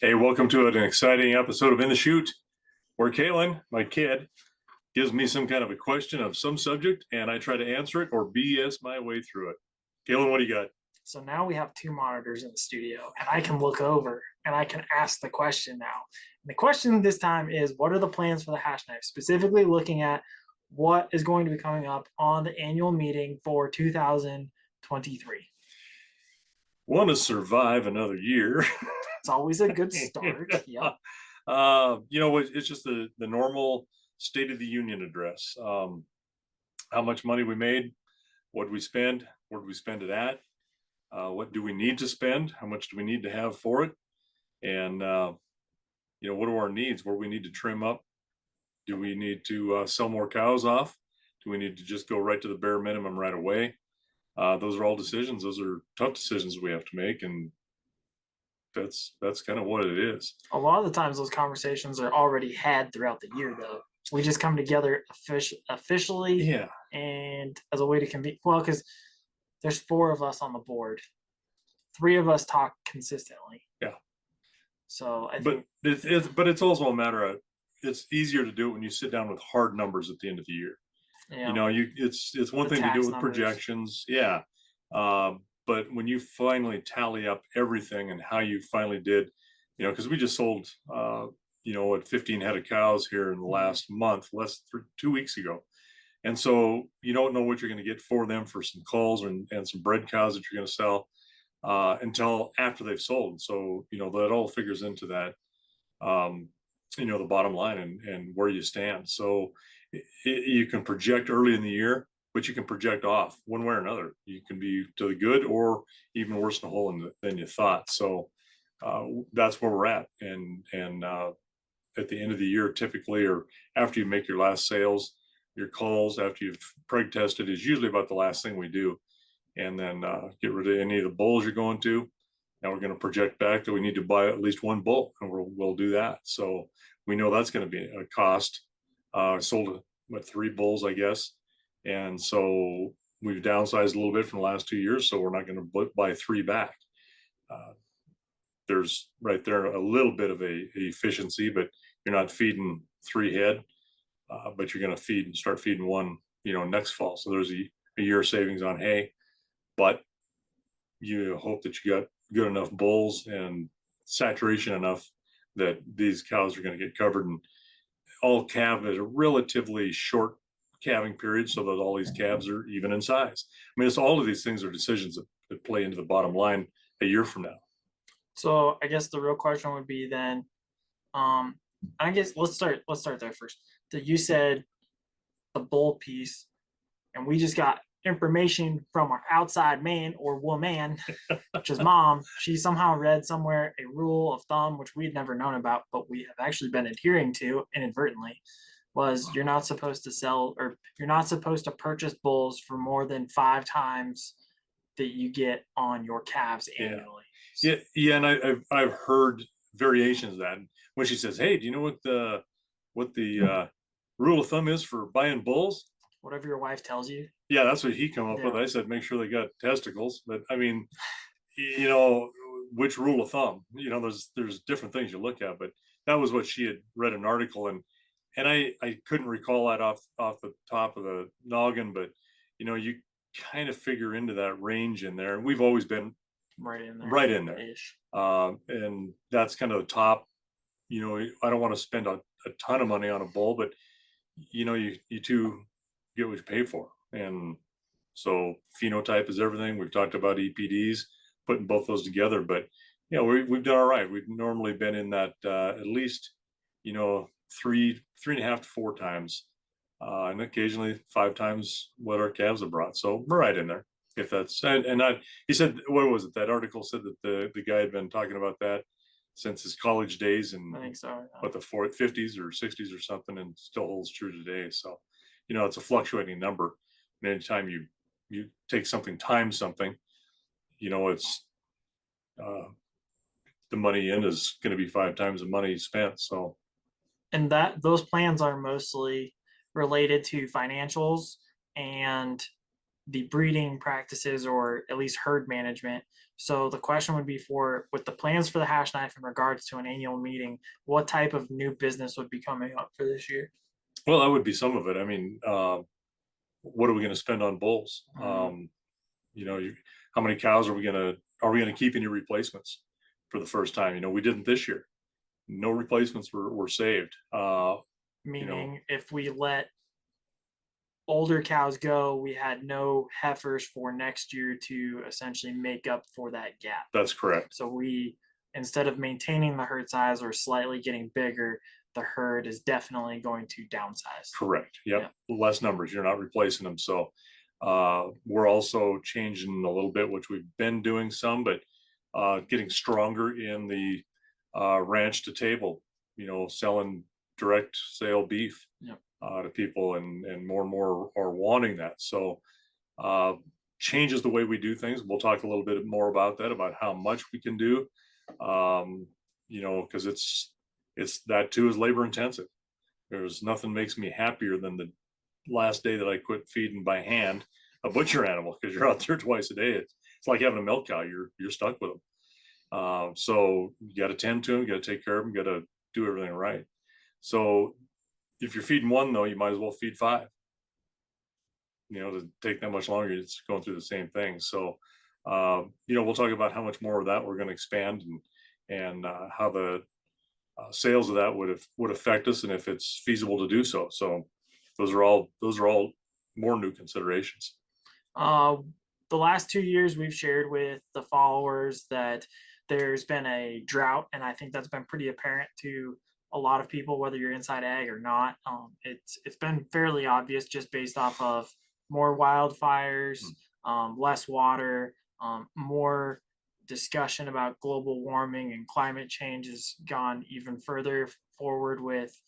Hey, welcome to an exciting episode of In the Chute, where Calen, my kid, gives me some kind of a question of some subject, and I try to answer it or BS my way through it. Calen, what do you got? So now we have two monitors in the studio, and I can look over and I can ask the question now. And the question this time is, what are the plans for the hash knife? Specifically looking at what is going to be coming up on the annual meeting for 2023. Want to survive another year. It's always a good start. Yep. It's just the normal State of the Union address. How much money we made, what did we spend, where did we spend it at, what do we need to spend, how much do we need to have for it, and what are our needs, where we need to trim up. Do we need to sell more cows off? Do we need to just go right to the bare minimum right away? Those are all decisions. Those are tough decisions we have to make, and that's kind of what it is. A lot of the times those conversations are already had throughout the year, though. We just come together officially, Yeah, and as a way to convene. Well, because there's four of us on the board, three of us talk consistently. yeah. So I But think it's also a matter of, it's easier to do it when you sit down with hard numbers at the end of the year. It's one the thing to do tax with numbers. projections, yeah. But when you finally tally up everything and how you finally did, because we just sold, 15 head of cows here in the last month, 2 weeks ago. And so you don't know what you're going to get for them for some calls and some bred cows that you're going to sell until after they've sold. So, that all figures into that, the bottom line and where you stand. So you can project early in the year, but you can project off one way or another. You can be to the good or even worse in the hole than you thought. So that's where we're at. And at the end of the year, typically, or after you make your last sales, your calls after you've preg tested is usually about the last thing we do. And then get rid of any of the bulls you're going to. Now we're going to project back that we need to buy at least one bull, and we'll do that. So we know that's going to be a cost. Sold 3 bulls, I guess, and so we've downsized a little bit from the last 2 years. So we're not going to buy 3 back. There's right there a little bit of a efficiency, but you're not feeding 3 head, but you're going to start feeding one, next fall. So there's a year savings on hay, but you hope that you got good enough bulls and saturation enough that these cows are going to get covered, and all calve is a relatively short calving period so that all these calves are even in size. I mean, it's all of these things are decisions that play into the bottom line a year from now. So I guess the real question would be then, I guess let's start there first. That you said the bull piece, and we just got information from our outside man or woman, which is mom. She somehow read somewhere a rule of thumb, which we'd never known about, but we have actually been adhering to inadvertently, was you're not supposed to sell, or you're not supposed to purchase bulls for more than 5 times that you get on your calves annually. Yeah, and I've heard variations of that. When she says, "Hey, do you know what the rule of thumb is for buying bulls?" Whatever your wife tells you. Yeah, that's what he come up with. Yeah. I said, make sure they got testicles. But I mean, which rule of thumb? There's different things you look at, but that was what she had read an article, and I couldn't recall that off the top of the noggin, but you kind of figure into that range in there, and we've always been Right in there. right in there. Ish. And that's kind of the top. I don't want to spend a ton of money on a bull, but you two get what you pay for. And so phenotype is everything. We've talked about EPDs, putting both those together, but we've done all right. We've normally been in that at least 3.5 to 4 times, and occasionally 5 times what our calves have brought. So we're right in there. If that's he said, what was it? That article said that the guy had been talking about that since his college days, and I think so. Yeah. what the 50s or 60s or something, and still holds true today. So it's a fluctuating number, and anytime you take something times something, it's the money in is going to be 5 times the money spent. So, and those plans are mostly related to financials and the breeding practices or at least herd management. So the question would be for with the plans for the hash knife in regards to an annual meeting, what type of new business would be coming up for this year? Well, that would be some of it. I mean, what are we going to spend on bulls? You know, how many cows are we going to keep any replacements for the first time? You know, we didn't this year. No replacements were saved. You know, Meaning if we let older cows go, we had no heifers for next year to essentially make up for that gap. that's correct. So we, instead of maintaining the herd size or slightly getting bigger, the herd is definitely going to downsize. Correct. Yep. Yeah. Less numbers. You're not replacing them. So we're also changing a little bit, which we've been doing some, but getting stronger in the ranch to table, you know, selling direct sale beef Yep. to people, and more are wanting that. So uh, changes the way we do things. We'll talk a little bit more about that, about how much we can do, you know, because it's that too is labor intensive. There's nothing makes me happier than the last day that I quit feeding by hand a butcher animal, because you're out there twice a day. It's like having a milk cow. You're stuck with them. So you got to tend to them, you got to take care of them, you got to do everything right. So if you're feeding one, though, you might as well feed five. You know, to take that much longer, it's going through the same thing. So, you know, we'll talk about how much more of that we're going to expand, and how the sales of that would affect us, and if it's feasible to do so. So, those are all more new considerations. Uh, the last 2 years, we've shared with the followers that there's been a drought, and I think that's been pretty apparent to a lot of people, whether you're inside ag or not. It's been fairly obvious just based off of more wildfires, less water, more discussion about global warming and climate change has gone even further forward with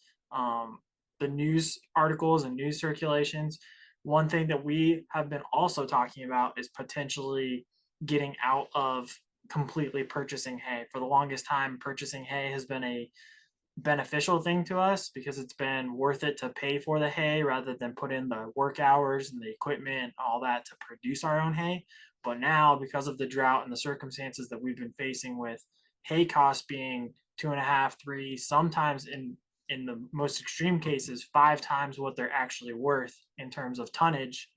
the news articles and news circulations. One thing that we have been also talking about is potentially getting out of completely purchasing hay. For the longest time, purchasing hay has been a beneficial thing to us because it's been worth it to pay for the hay rather than put in the work hours and the equipment and all that to produce our own hay. But now, because of the drought and the circumstances that we've been facing with hay costs being 2.5, three, sometimes in the most extreme cases, 5 times what they're actually worth in terms of tonnage,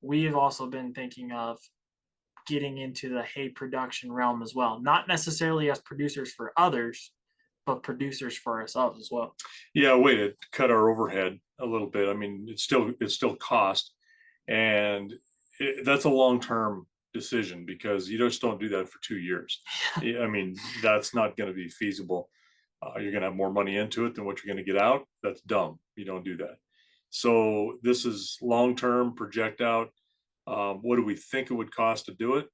we have also been thinking of getting into the hay production realm as well. Not necessarily as producers for others, but producers for ourselves as well. Yeah, a way to cut our overhead a little bit. I mean, it's still cost, and that's a long term decision, because you just don't do that for 2 years. I mean, that's not going to be feasible. You're going to have more money into it than what you're going to get out. That's dumb. You don't do that. So this is long term, project out. What do we think it would cost to do it?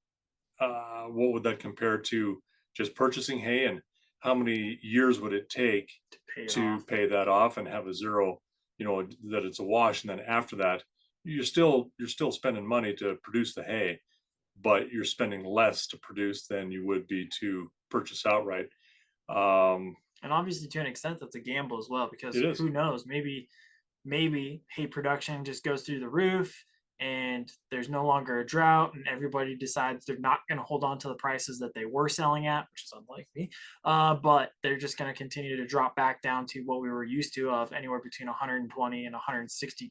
What would that compare to just purchasing hay, and how many years would it take to pay that off and have a zero, you know, that it's a wash? And then after that, you're still spending money to produce the hay, but you're spending less to produce than you would be to purchase outright. And obviously, to an extent, that's a gamble as well, because It is. who knows? Maybe hay production just goes through the roof and there's no longer a drought and everybody decides they're not going to hold on to the prices that they were selling at, which is unlikely, but they're just going to continue to drop back down to what we were used to of anywhere between 120 and 160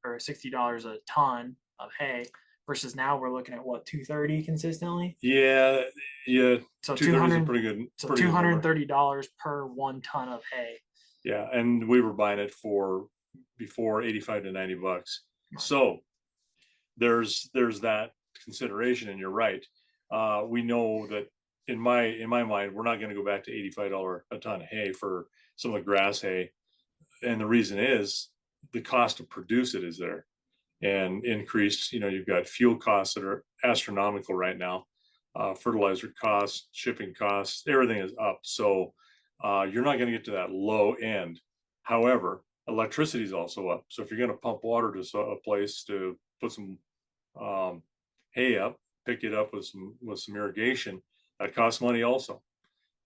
or $60 a ton of hay, versus now we're looking at what, 230 consistently. Yeah, So 230 is a 200, pretty good. so Pretty good number. $230 per 1 ton of hay. Yeah, and we were buying it for before 85 to 90 bucks. So there's that consideration, and you're right. We know that in my mind, we're not going to go back to $85 a ton of hay for some of the grass hay, and the reason is the cost to produce it is there and increased. You know, you've got fuel costs that are astronomical right now, fertilizer costs, shipping costs, everything is up. So you're not going to get to that low end. However, electricity is also up. So if you're going to pump water to a place to put some hay up, pick it up with some irrigation, that costs money also.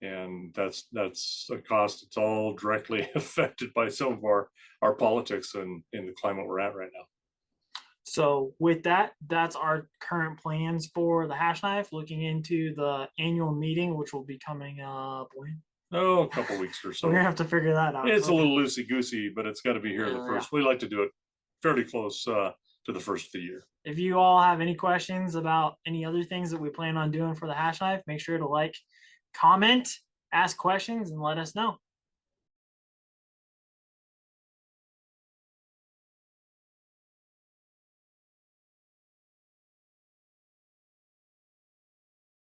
And that's a cost. It's all directly affected by some of our politics and in the climate we're at right now. So with that, that's our current plans for the hash knife, looking into the annual meeting, which will be coming up when Oh, a couple weeks or we're gonna so. have to figure that out. It's a Okay. little loosey goosey, but it's got to be here the Yeah. first. We like to do it fairly close to the first of the year. If you all have any questions about any other things that we plan on doing for the hash knife, make sure to like, comment, ask questions, and let us know.